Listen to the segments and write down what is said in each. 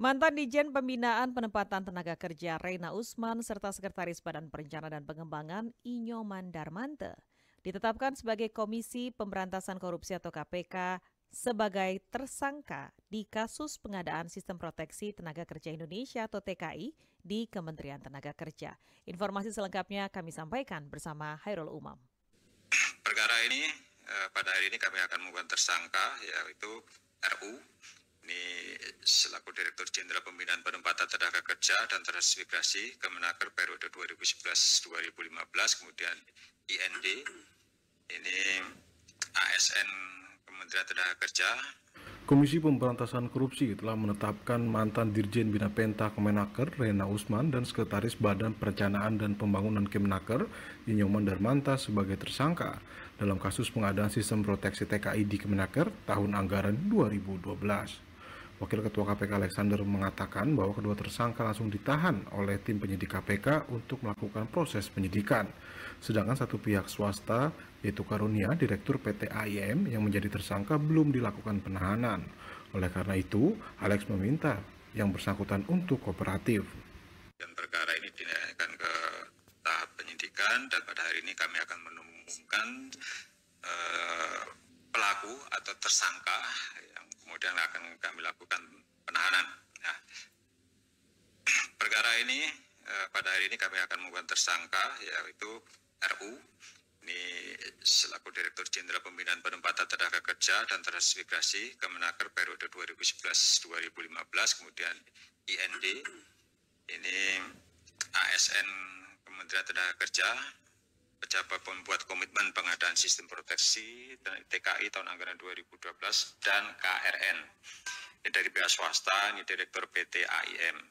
Mantan Dijen Pembinaan Penempatan Tenaga Kerja Reina Usman serta Sekretaris Badan Perencanaan dan Pengembangan Inyoman Darmante ditetapkan sebagai Komisi Pemberantasan Korupsi atau KPK sebagai tersangka di kasus pengadaan Sistem Proteksi Tenaga Kerja Indonesia atau TKI di Kementerian Tenaga Kerja. Informasi selengkapnya kami sampaikan bersama Hairul Umam. Perkara ini pada hari ini kami akan mengumumkan tersangka yaitu RU. Ini selaku Direktur Jenderal Pembinaan Penempatan Tenaga Kerja dan Transmigrasi Kemenaker periode 2011-2015, kemudian IND, ini ASN Kementerian Tenaga Kerja. Komisi Pemberantasan Korupsi telah menetapkan mantan Dirjen Bina Penta Kemenaker Reina Usman dan Sekretaris Badan Perencanaan dan Pembangunan Kemenaker Inyoman Darmanta sebagai tersangka dalam kasus pengadaan Sistem Proteksi TKI di Kemenaker tahun anggaran 2012. Wakil Ketua KPK Alexander mengatakan bahwa kedua tersangka langsung ditahan oleh tim penyidik KPK untuk melakukan proses penyidikan. Sedangkan satu pihak swasta, yaitu Karunia, Direktur PT AIM yang menjadi tersangka belum dilakukan penahanan. Oleh karena itu, Alex meminta yang bersangkutan untuk kooperatif. Dan perkara ini dinaikkan ke tahap penyidikan dan pada hari ini kami akan menemukan pelaku atau tersangka yang kemudian akan kami lakukan penahanan. Nah, perkara ini pada hari ini kami akan mengumumkan tersangka yaitu RU. Ini selaku Direktur Jenderal Pembinaan Penempatan Tenaga Kerja dan Transmigrasi Kemenaker periode 2011-2015, kemudian IND, ini ASN Kementerian Tenaga Kerja, pejabat pembuat komitmen pengadaan Sistem Proteksi TKI tahun anggaran 2012, dan KRN. Ini dari pihak swasta, ini Direktur PT AIM.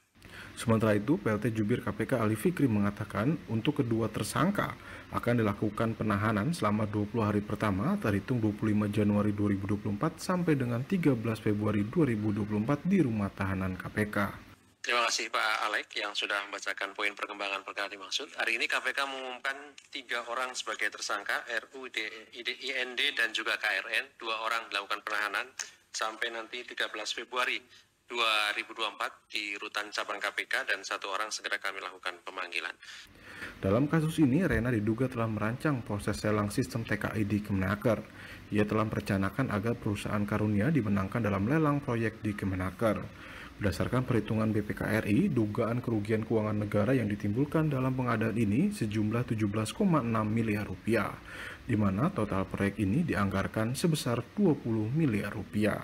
Sementara itu, PLT Jubir KPK Ali Fikri mengatakan untuk kedua tersangka akan dilakukan penahanan selama 20 hari pertama terhitung 25 Januari 2024 sampai dengan 13 Februari 2024 di rumah tahanan KPK. Terima kasih Pak Alek yang sudah membacakan poin perkembangan perkara dimaksud. Hari ini KPK mengumumkan 3 orang sebagai tersangka, RU, IND, dan juga KRN. 2 orang dilakukan penahanan sampai nanti 13 Februari 2024 di rutan cabang KPK dan 1 orang segera kami lakukan pemanggilan. Dalam kasus ini, Rena diduga telah merancang proses lelang sistem TKI di Kemenaker. Ia telah merencanakan agar perusahaan Karunia dimenangkan dalam lelang proyek di Kemenaker. Berdasarkan perhitungan BPK RI, dugaan kerugian keuangan negara yang ditimbulkan dalam pengadaan ini sejumlah 17,6 miliar rupiah, di mana total proyek ini dianggarkan sebesar 20 miliar rupiah.